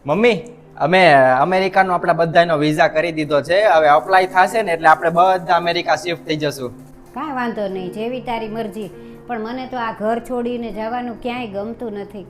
Mummy, અમે અમેરિકાનો આપણા બધાનો વિઝા કરી દીધો છે. હવે અપ્લાય થશે ને એટલે આપણે બધા અમેરિકા શિફ્ટ થઈ જશું. કાંઈ વાંધો નહીં, જેવી તારી મરજી. પણ મને તો આ ઘર છોડીને જવાનું ક્યાંય ગમતું નથી.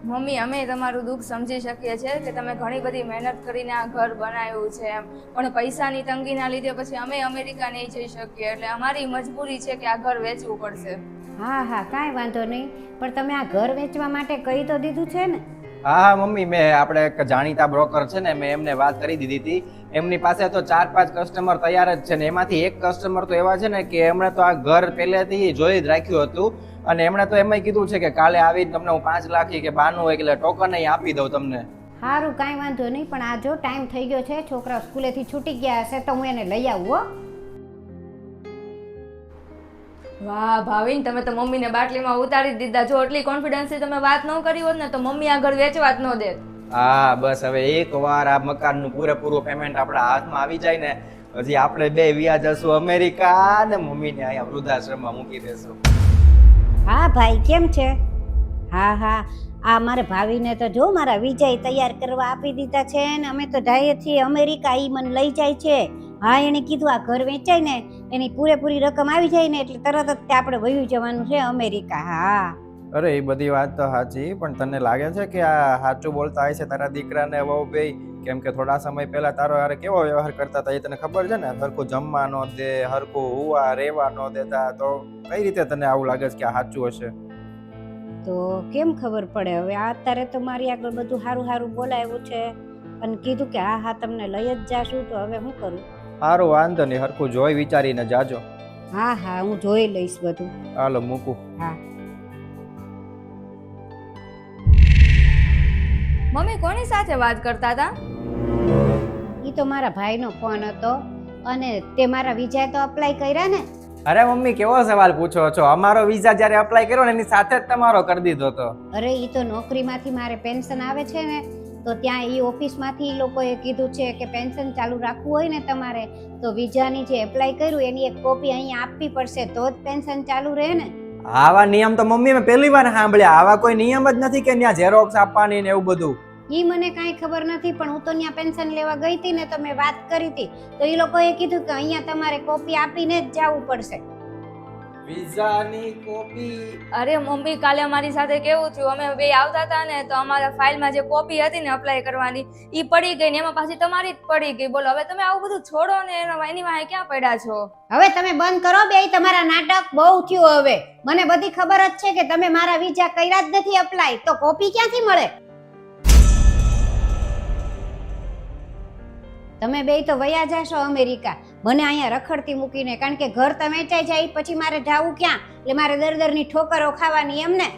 મમ્મી, અમે તમારું દુઃખ સમજી શકીએ છીએ કે તમે ઘણી બધી મહેનત કરીને આ ઘર બનાવ્યું છે એમ, પણ પૈસાની તંગીના લીધે પછી અમે અમેરિકા નહીં જઈ શકીએ, એટલે અમારી મજબૂરી છે કે આ ઘર વેચવું પડશે. હા હા, કાંઈ વાંધો નહીં, પણ તમે આ ઘર વેચવા માટે કહી તો દીધું છે ને? હા હા મમ્મી, મેં આપણે એક જાણીતા બ્રોકર છે ને, મેં એમને વાત કરી દીધી હતી. એમની પાસે તો 4-5 કસ્ટમર તૈયાર જ છે ને એમાંથી એક કસ્ટમર તો એવા છે ને કે એમણે તો આ ઘર પહેલેથી જોઈ જ રાખ્યું હતું. અને એમણે તો એમય કીધું છે કે કાલે આવીને તમને હું 5 લાખ કે 92 હોય એટલે ટોકન આપી દઉં તમને. સારું, કાંઈ વાંધો નહીં, પણ આ જો ટાઈમ થઈ ગયો છે, છોકરા સ્કૂલેથી છૂટી ગયા હશે તો હું એને લઈ આવું હો. વાહ ભાવિન, તમે તો મમ્મીને બાટલીમાં ઉતારી જ દીધા. જો એટલી કોન્ફિડન્સથી તમે વાત ન કરી હોત ને તો મમ્મી આ ઘર વેચવા જ ન દેત. હા બસ, હવે એકવાર આ મકાનનું પૂરેપૂરું પેમેન્ટ આપણા હાથમાં આવી જાય ને પછી આપણે બે વ્યા જશું અમેરિકા ને મમ્મીને અહીંયા વૃદ્ધાશ્રમમાં મૂકી દેશું. હા ભાઈ, કેમ છે? હા હા, આ મારે ભાવિને તો જો મારા વિજય તૈયાર કરવા આપી દીધા છે ને અમે તો જઈએ છીએ અમેરિકા. ઈ મને લઈ જાય છે. હા, એને કીધું આ ઘર વેચાય ને એની પૂરેપૂરી રકમ આવી જાય ને એટલે તરત જ આપણે વયું જવાનું છે અમેરિકા. હા. અરે એ બધી વાત તો સાચી, પણ તને લાગે છે કે આ સાચું બોલતા હોય છે તારા દીકરાને વહુ બે? કેમ કે થોડા સમય પહેલા તારો યાર કેવો વ્યવહાર કરતા હતા એ તને ખબર છે ને? હરખું જમવા નો દે, હરખું હુવા રેવા નો દેતા. તો કઈ રીતે તને આવું લાગે છે કે આ સાચું હશે? તો કેમ ખબર પડે હવે? આ અત્યારે તો મારી આગળ બધું સારું સારું બોલાવ્યું છે અને કીધું કે હા હા તમને લઈ જ જાશું, તો હવે શું કરું? સારું, વાંધો નહીં, હરખું જોઈ વિચારીને જાજો. હા હા, હું જોઈ લઈશ બધું. હાલો મૂકું. હા. મમ્મી કોની સાથે વાત કરતા હતા? ઈ તો મારા ભાઈનો ફોન હતો અને તે મારા વિઝા તો અપ્લાય કર્યા ને. અરે મમ્મી, કેવો સવાલ પૂછો છો? અમારો વિઝા જ્યારે અપ્લાય કર્યો ને એની સાથે જ તમારો કરી દીધો હતો. અરે ઈ તો નોકરીમાંથી મારે પેન્શન આવે છે ને, તો ત્યાં ઈ ઓફિસમાંથી ઈ લોકોએ કીધું છે કે પેન્શન ચાલુ રાખવું હોય ને તમારે તો વિઝાની જે એપ્લાય કર્યું એની એક કોપી અહીંયા આપવી પડશે તો જ પેન્શન ચાલુ રહે ને. આવા નિયમ તો મમ્મી મેં પહેલી વાર સાંભળ્યા. આવા કોઈ નિયમ જ નથી કે ત્યાં ઝેરોક્સ આપવાની ને એવું બધું. ઈ મને કાંઈ ખબર નથી, પણ હું તો ત્યાં પેન્શન લેવા ગઈ હતી ને તો મેં વાત કરી હતી તો ઈ લોકોએ કીધું કે અહીંયા તમારે કોપી આપીને જ જવું પડશે. વિઝાની કોપી? અરે મમ્મી, કાલે અમારી સાથે કેવું થયું, અમે બે આવતા હતા ને તો અમારા ફાઇલમાં જે કોપી હતી ને અપ્લાય કરવાની ઈ પડી ગઈ ને એમાં પાછી તમારી જ પડી ગઈ. બોલો, હવે તમે આવું બધું છોડો ને એની વાંહે ક્યાં પડ્યા છો? હવે તમે બંધ કરો બેય તમારા નાટક, બહુ થયું હવે. મને બધી ખબર જ છે કે તમે મારા વિઝા કર્યા જ નથી અપ્લાય, તો કોપી ક્યાંથી મળે? તમે બેય તો વયા જાશો અમેરિકા, મને અહીંયા રખડતી મૂકીને. કારણ કે ઘર તો વેચાઈ જાય પછી મારે જાવું ક્યાં? એટલે મારે દરની ઠોકરો ખાવાની એમ ને?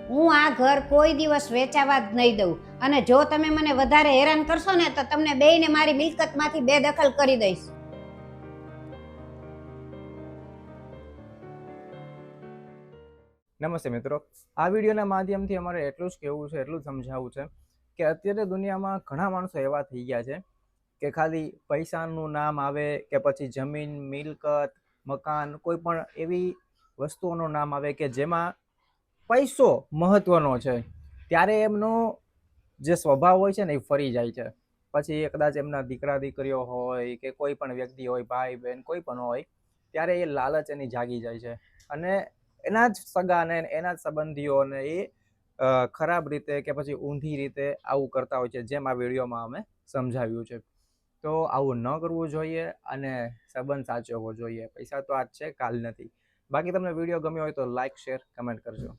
હું આ ઘર કોઈ દિવસ વેચાવા જ નહીં દઉં, અને જો તમે મને વધારે હેરાન કરશો ને તો તમને બેયને મારી મિલકતમાંથી બેદખલ કરી દઈશ. નમસ્તે મિત્રો, આ વિડીયોના માધ્યમથી અમારે એટલું જ કહેવું છે, એટલું જ સમજાવવું છે કે અત્યારે દુનિયામાં ઘણા માણસો એવા થઈ ગયા છે કે ખાલી પૈસાનું નામ આવે કે પછી જમીન, મિલકત, મકાન, કોઈ પણ એવી વસ્તુઓનું નામ આવે કે જેમાં પૈસો મહત્વનો છે, ત્યારે એમનો જે સ્વભાવ હોય છે ને એ ફરી જાય છે. પછી એ કદાચ એમના દીકરા દીકરીઓ હોય કે કોઈ પણ વ્યક્તિ હોય, ભાઈ બહેન કોઈ પણ હોય, ત્યારે એ લાલચ એની જાગી જાય છે અને એના જ સગાને એના જ સંબંધીઓને એ ખરાબ રીતે કે પછી ઊંધી રીતે આવું કરતા હોય છે, જેમ આ વિડીયોમાં અમે સમજાવ્યું છે. તો આવું ન કરવું જોઈએ અને સંબંધ સાચવવો જોઈએ. પૈસા તો આજ છે, કાલ નથી. બાકી તમને વિડીયો ગમ્યો હોય તો લાઈક, શેર, કમેન્ટ કરજો.